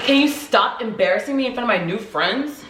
Can you stop embarrassing me in front of my new friends?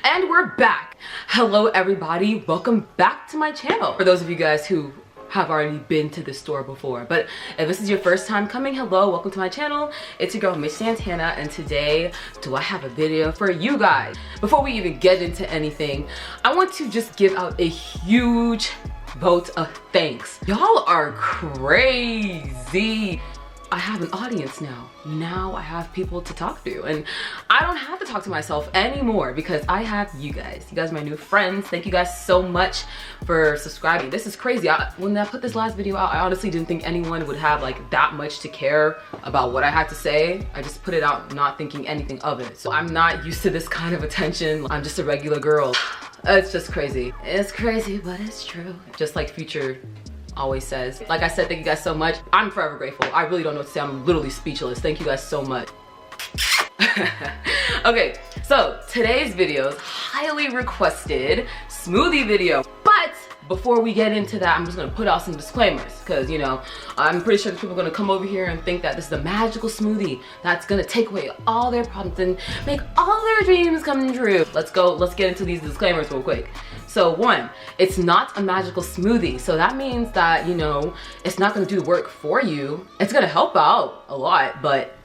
And we're back. Hello everybody, welcome back to my channel. For those of you guys who have already been to the store before, but if this is your first time coming, hello, welcome to my channel. It's your girl Miss Santana, and today do I have a video for you guys. Before we even get into anything, I want to just give out a huge vote of thanks. Y'all are crazy. I have an audience now. Now I have people to talk to, and I don't have to talk to myself anymore because I have you guys. You guys are my new friends. Thank you guys so much for subscribing. This is crazy. When I put this last video out, I honestly didn't think anyone would have like that much to care about what I had to say. I just put it out not thinking anything of it. So I'm not used to this kind of attention. I'm just a regular girl. It's just crazy. It's crazy, but it's true. Just like Future always says. Like I said, thank you guys so much. I'm forever grateful. I really don't know what to say. I'm literally speechless. Thank you guys so much. Okay, so today's video is highly requested smoothie video. But before we get into that, I'm just gonna put out some disclaimers because, you know, I'm pretty sure people are gonna come over here and think that this is a magical smoothie that's gonna take away all their problems and make all their dreams come true. Let's get into these disclaimers real quick. So one, it's not a magical smoothie. So that means that, you know, it's not gonna do the work for you. It's gonna help out a lot, but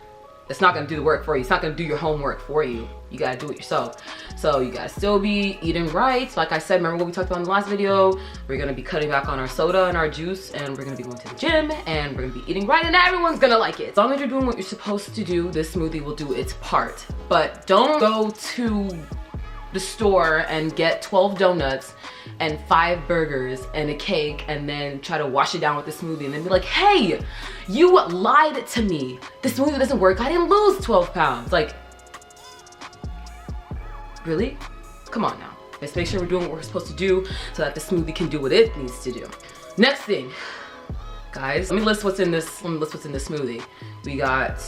it's not gonna do the work for you. It's not gonna do your homework for you. You gotta do it yourself. So you gotta still be eating right. Like I said, remember what we talked about in the last video? We're gonna be cutting back on our soda and our juice, and we're gonna be going to the gym, and we're gonna be eating right, and everyone's gonna like it. As long as you're doing what you're supposed to do, this smoothie will do its part. But don't go to the store and get 12 donuts and 5 burgers and a cake and then try to wash it down with the smoothie and then be like, hey, you lied to me. This smoothie doesn't work. I didn't lose 12 pounds. Like, really? Come on now. Let's make sure we're doing what we're supposed to do so that the smoothie can do what it needs to do. Next thing, guys, let me list what's in this smoothie. We got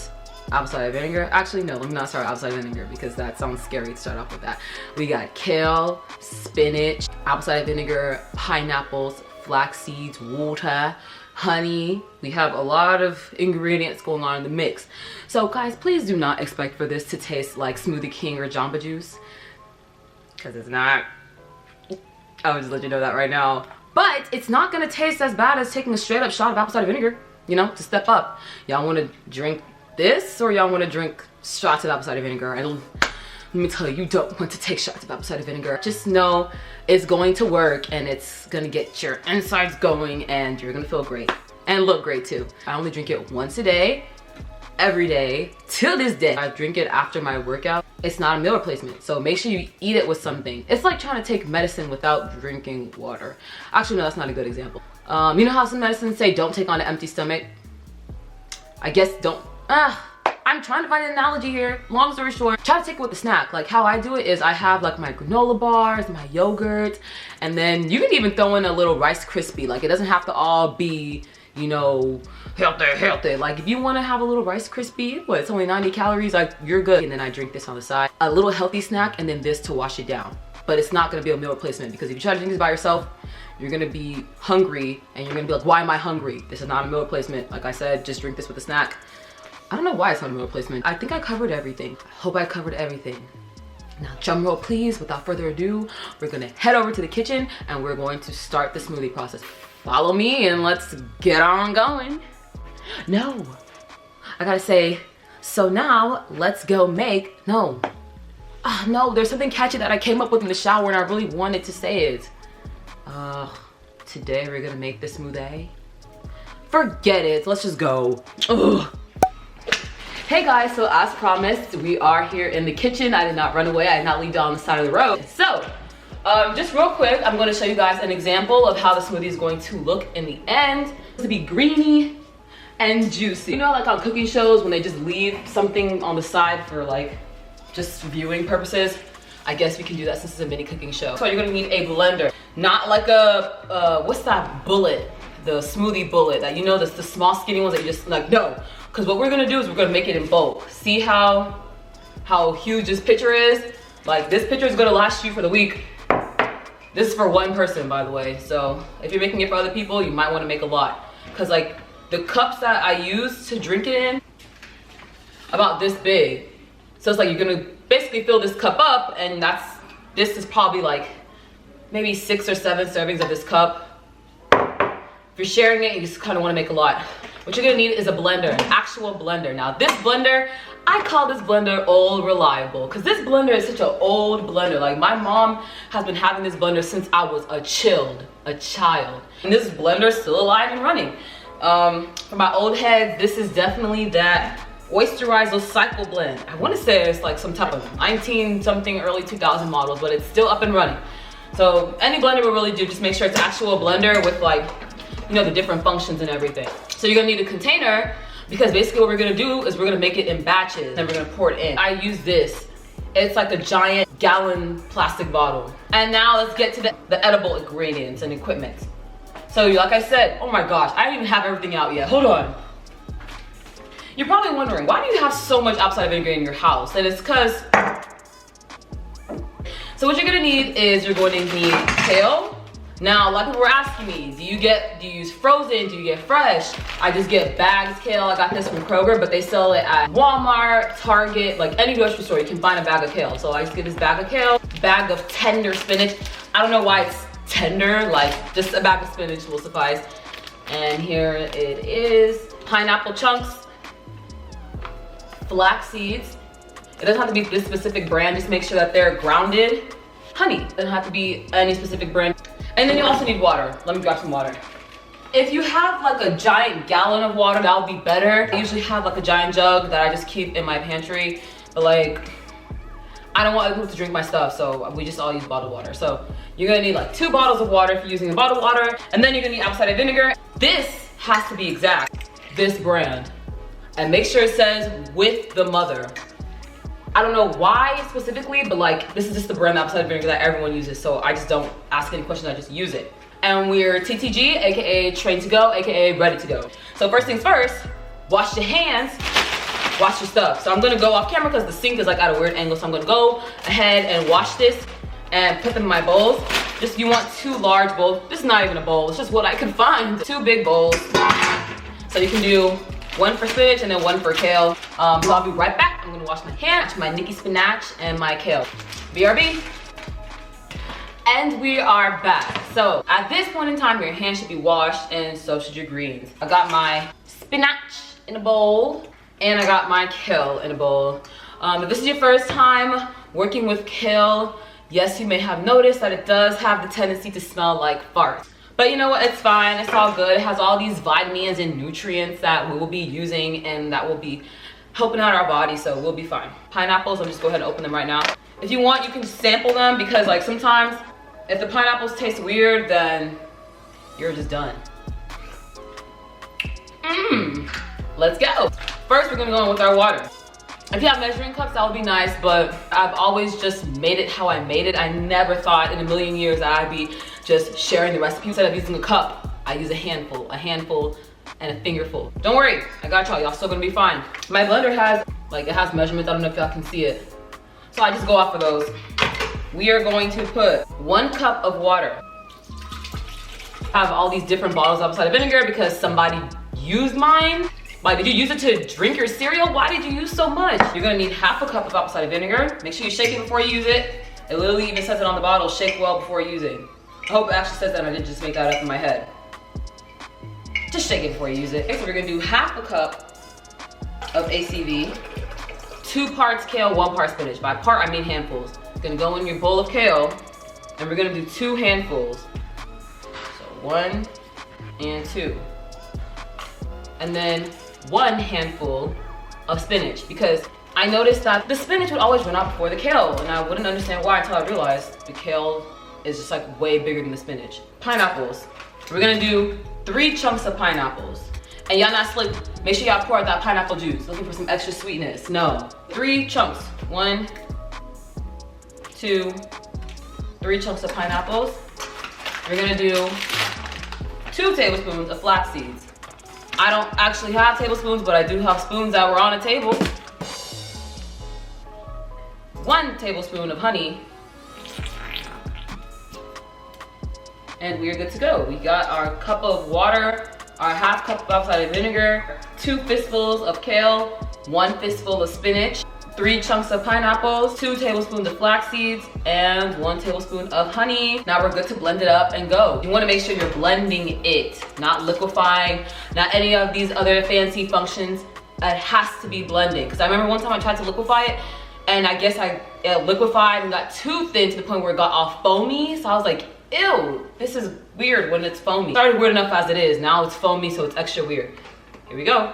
apple cider vinegar. Actually, no, let me not start apple cider vinegar because that sounds scary to start off with that. We got kale, spinach, apple cider vinegar, pineapples, flax seeds, water, honey. We have a lot of ingredients going on in the mix. So guys, please do not expect for this to taste like Smoothie King or Jamba Juice, because it's not. I would just let you know that right now. But it's not gonna taste as bad as taking a straight up shot of apple cider vinegar, you know, to step up. Y'all wanna drink this, or y'all want to drink shots of apple cider vinegar? And let me tell you, you don't want to take shots of apple cider vinegar. Just know it's going to work, and it's gonna get your insides going, and you're gonna feel great and look great too. I only drink it once a day, every day till this day. I drink it after my workout. It's not a meal replacement, so make sure you eat it with something. It's like trying to take medicine without drinking water. Actually, no, that's not a good example. You know how some medicines say don't take on an empty stomach? I guess don't. I'm trying to find an analogy here. Long story short, try to take it with a snack. Like how I do it is I have like my granola bars, my yogurt, and then you can even throw in a little Rice Krispie. Like it doesn't have to all be, you know, healthy. Like if you want to have a little Rice Krispie, it's only 90 calories, like you're good. And then I drink this on the side. A little healthy snack, and then this to wash it down. But it's not gonna be a meal replacement, because if you try to drink this by yourself, you're gonna be hungry and you're gonna be like, why am I hungry? This is not a meal replacement. Like I said, just drink this with a snack. I don't know why it's not a meal replacement. I think I covered everything. I hope I covered everything. Now drum roll please. Without further ado, we're gonna head over to the kitchen and we're going to start the smoothie process. Follow me and let's get on going. No, I gotta say, so now let's go make, no, there's something catchy that I came up with in the shower and I really wanted to say it. Today we're gonna make the smoothie. Forget it, let's just go. Ugh. Hey guys, so as promised, we are here in the kitchen. I did not run away, I did not leave down the side of the road. So, just real quick, I'm gonna show you guys an example of how the smoothie is going to look in the end. It's to be greeny and juicy. You know, like on cooking shows when they just leave something on the side for like, just viewing purposes? I guess we can do that since it's a mini cooking show. So you're gonna need a blender. Not like a, what's that bullet? The smoothie bullet that, you know, the small skinny ones that you just like, no. Because what we're gonna do is we're gonna make it in bulk. See how how huge this pitcher is. Like, this pitcher is gonna last you for the week. This is for one person, by the way. So if you're making it for other people, you might wanna make a lot. Cause like the cups that I use to drink it in, about this big. So it's like you're gonna basically fill this cup up, and this is probably like maybe 6 or 7 servings of this cup. If you're sharing it, you just kind of want to make a lot. What you're gonna need is a blender, an actual blender. Now this blender, I call this blender old reliable, because this blender is such an old blender. Like, my mom has been having this blender since I was a child. And this blender is still alive and running. For my old heads, this is definitely that Oysterized Cycle blend. I want to say it's like some type of 19 something early 2000 models, but it's still up and running. So any blender will really do. Just make sure it's an actual blender with, like, you know, the different functions and everything. So you're gonna need a container, because basically what we're gonna do is we're gonna make it in batches and we're gonna pour it in. I use this. It's like a giant gallon plastic bottle. And now let's get to the edible ingredients and equipment. So like I said, oh my gosh, I didn't even have everything out yet. Hold on. You're probably wondering, why do you have so much apple cider vinegar in your house? And it's because, so what you're gonna need is you're going to need kale. Now, a lot of people were asking me, do you use frozen, do you get fresh? I just get bagged kale. I got this from Kroger, but they sell it at Walmart, Target, like any grocery store, you can find a bag of kale. So I just get this bag of kale, bag of tender spinach. I don't know why it's tender, like just a bag of spinach will suffice. And here it is, pineapple chunks, flax seeds. It doesn't have to be this specific brand, just make sure that they're grounded. Honey, it doesn't have to be any specific brand. And then you also need water. Let me grab some water. If you have like a giant gallon of water, that would be better. I usually have like a giant jug that I just keep in my pantry, but like, I don't want other people to drink my stuff, so we just all use bottled water. So you're gonna need like 2 bottles of water if you're using a bottled water, and then you're gonna need apple cider vinegar. This has to be exact, this brand. And make sure it says with the mother. I don't know why specifically, but like, this is just the brand of apple cider vinegar that everyone uses, so I just don't ask any questions, I just use it. And we're TTG, aka trained to go, aka ready to go. So first things first, wash your hands, wash your stuff. So I'm gonna go off camera because the sink is like at a weird angle, so I'm gonna go ahead and wash this and put them in my bowls. Just, you want 2 large bowls. This is not even a bowl, it's just what I could find. 2 big bowls. So you can do 1 for spinach and then 1 for kale. So I'll be right back. I'm gonna wash my hands, my Nikki spinach and my kale. BRB. And we are back. So at this point in time, your hands should be washed and so should your greens. I got my spinach in a bowl and I got my kale in a bowl. If this is your first time working with kale, yes, you may have noticed that it does have the tendency to smell like farts. But you know what, it's fine, it's all good. It has all these vitamins and nutrients that we will be using and that will be helping out our body, so we'll be fine. Pineapples, I'll just go ahead and open them right now. If you want, you can sample them, because like sometimes if the pineapples taste weird, then you're just done. Let's go. First, we're gonna go in with our water. If you have measuring cups, that would be nice, but I've always just made it how I made it. I never thought in a million years that I'd be just sharing the recipe. Instead of using a cup, I use a handful and a fingerful. Don't worry, I got y'all, y'all still gonna be fine. My blender has, like, it has measurements, I don't know if y'all can see it. So I just go off of those. We are going to put 1 cup of water. I have all these different bottles of apple cider vinegar because somebody used mine. Like, did you use it to drink your cereal? Why did you use so much? You're gonna need ½ a cup of apple cider vinegar. Make sure you shake it before you use it. It literally even says it on the bottle, shake well before using. I hope it actually says that and I didn't just make that up in my head. Just shake it before you use it. Okay, so we're gonna do ½ a cup of ACV, 2 parts kale, 1 part spinach. By part, I mean handfuls. It's gonna go in your bowl of kale and we're gonna do 2 handfuls. So 1 and 2. And then 1 handful of spinach, because I noticed that the spinach would always run out before the kale, and I wouldn't understand why until I realized the kale is just like way bigger than the spinach. Pineapples. We're gonna do 3 chunks of pineapples. And y'all not slick, make sure y'all pour out that pineapple juice, looking for some extra sweetness. No, 3 chunks. 1, 2, 3 chunks of pineapples. We're gonna do 2 tablespoons of flax seeds. I don't actually have tablespoons, but I do have spoons that were on a table. 1 tablespoon of honey. And we're good to go. We got our cup of water, our half cup of apple cider vinegar, 2 fistfuls of kale, 1 fistful of spinach, 3 chunks of pineapples, 2 tablespoons of flax seeds, and 1 tablespoon of honey. Now we're good to blend it up and go. You wanna make sure you're blending it, not liquefying, not any of these other fancy functions. It has to be blending. Because I remember one time I tried to liquefy it, and I guess it liquefied and got too thin to the point where it got all foamy. So I was like, ew, this is weird when it's foamy. It's already weird enough as it is. Now it's foamy, so it's extra weird. Here we go.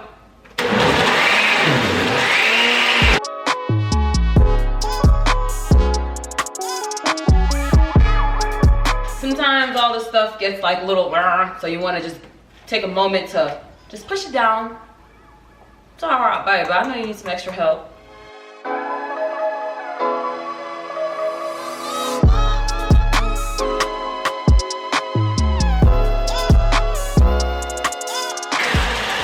Sometimes all this stuff gets like a little, so you want to just take a moment to just push it down. It's all right, babe. I know you need some extra help.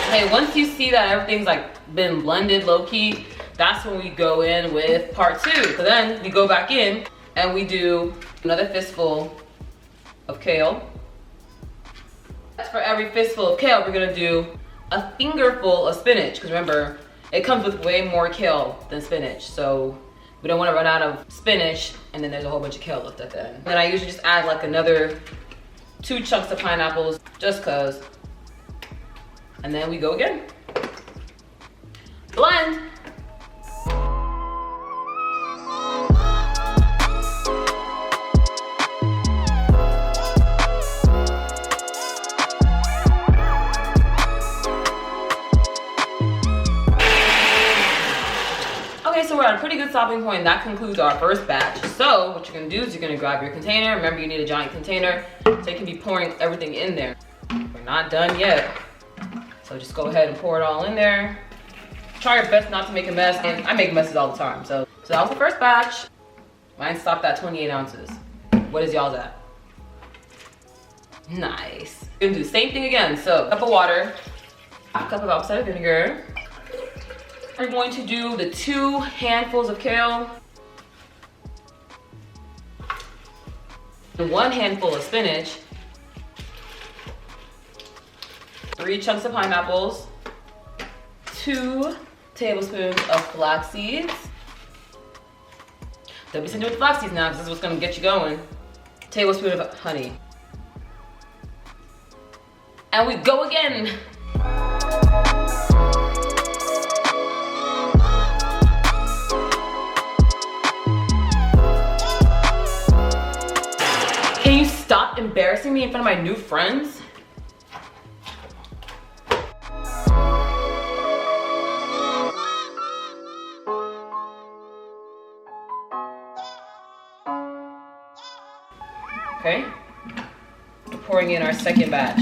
Okay, once you see that everything's like been blended low-key, that's when we go in with part 2. So then we go back in and we do another fistful of kale. For every fistful of kale, we're gonna do a fingerful of spinach, because remember, it comes with way more kale than spinach, so we don't want to run out of spinach and then there's a whole bunch of kale left at the end. And then I usually just add like another 2 chunks of pineapples, just cause. And then we go again. Blend. Okay, so we're at a pretty good stopping point, and that concludes our first batch. So what you're gonna do is you're gonna grab your container. Remember, you need a giant container so you can be pouring everything in there. We're not done yet. So just go ahead and pour it all in there. Try your best not to make a mess, and I make messes all the time. So that was the first batch. Mine stopped at 28 ounces. What is y'all's at? Nice. We're gonna do the same thing again. So, cup of water, half cup of apple cider vinegar. We're going to do the 2 handfuls of kale, and 1 handful of spinach, 3 chunks of pineapples, 2 tablespoons of flax seeds. Don't be stingy with the flax seeds now, because this is what's gonna get you going. Tablespoon of honey. And we go again. Can you stop embarrassing me in front of my new friends? Okay, we're pouring in our second batch.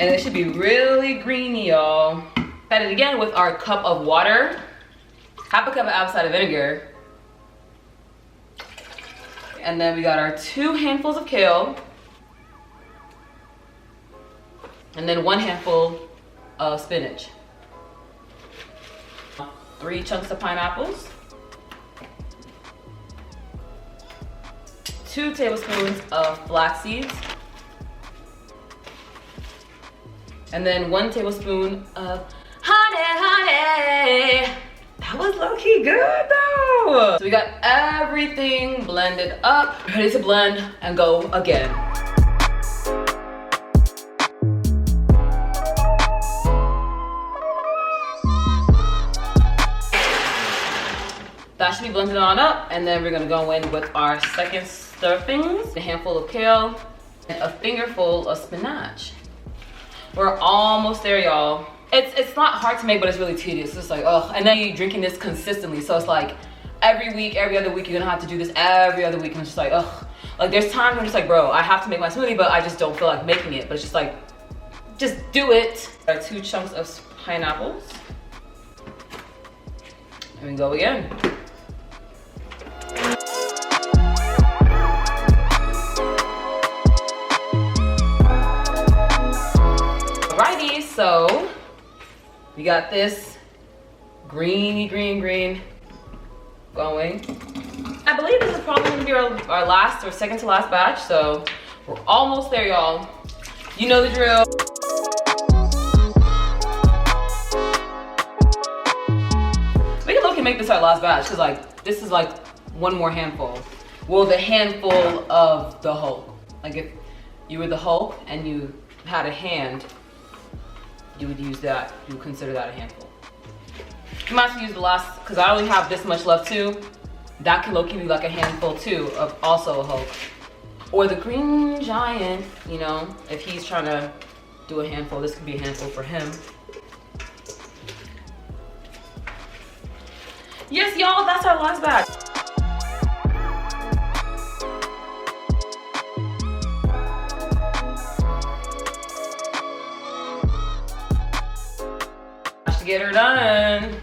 And it should be really greeny, y'all. Add it again with our cup of water, half a cup of apple cider vinegar, and then we got our 2 handfuls of kale, and then 1 handful of spinach, 3 chunks of pineapples, 2 tablespoons of flax seeds, and then 1 tablespoon of honey. That was low-key good though. So we got everything blended up, ready to blend and go again. That should be blended on up, and then we're gonna go in with our second stuffings, a handful of kale, and a fingerful of spinach. We're almost there, y'all. It's not hard to make, but it's really tedious. It's like, oh, and then you're drinking this consistently. So it's like every week, every other week, you're gonna have to do this every other week. And it's just like, ugh. Like there's times where I'm just like, bro, I have to make my smoothie, but I just don't feel like making it. But it's just like, just do it. Our 2 chunks of pineapples. And we go again. Alrighty, so we got this green going. I believe this is probably gonna be our last or second to last batch, so we're almost there, y'all. You know the drill. We can look and make this our last batch, because like, this is like one more handful. Well, the handful of the Hulk. Like if you were the Hulk and you had a hand, you would use that, you would consider that a handful. You might have to use the last, because I only have this much left too. That can low-key be like a handful too of also a Hulk. Or the Green Giant, you know, if he's trying to do a handful, this could be a handful for him. Yes, y'all, that's our last batch. To get her done.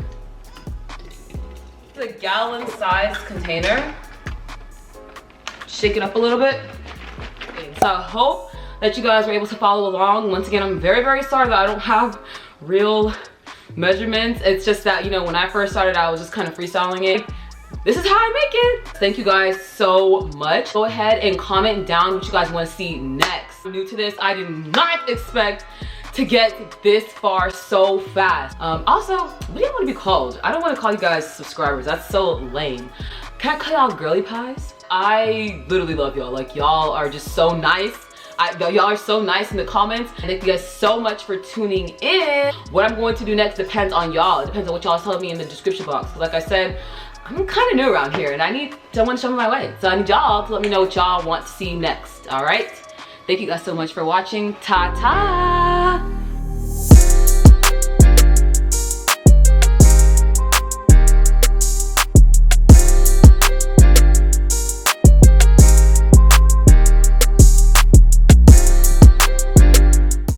The gallon-sized container. Shake it up a little bit. So I hope that you guys were able to follow along. Once again, I'm very, very sorry that I don't have real measurements. It's just that, you know, when I first started, I was just kind of freestyling it. This is how I make it. Thank you guys so much. Go ahead and comment down what you guys want to see next. I'm new to this. I did not expect to get this far so fast. Also, what do you want to be called? I don't want to call you guys subscribers. That's so lame. Can I call y'all girly pies? I literally love y'all. Like, y'all are just so nice. Y'all are so nice in the comments. And thank you guys so much for tuning in. What I'm going to do next depends on y'all. It depends on what y'all tell me in the description box. Because like I said, I'm kind of new around here and I need someone to show me my way. So I need y'all to let me know what y'all want to see next. All right? Thank you guys so much for watching. Ta-ta!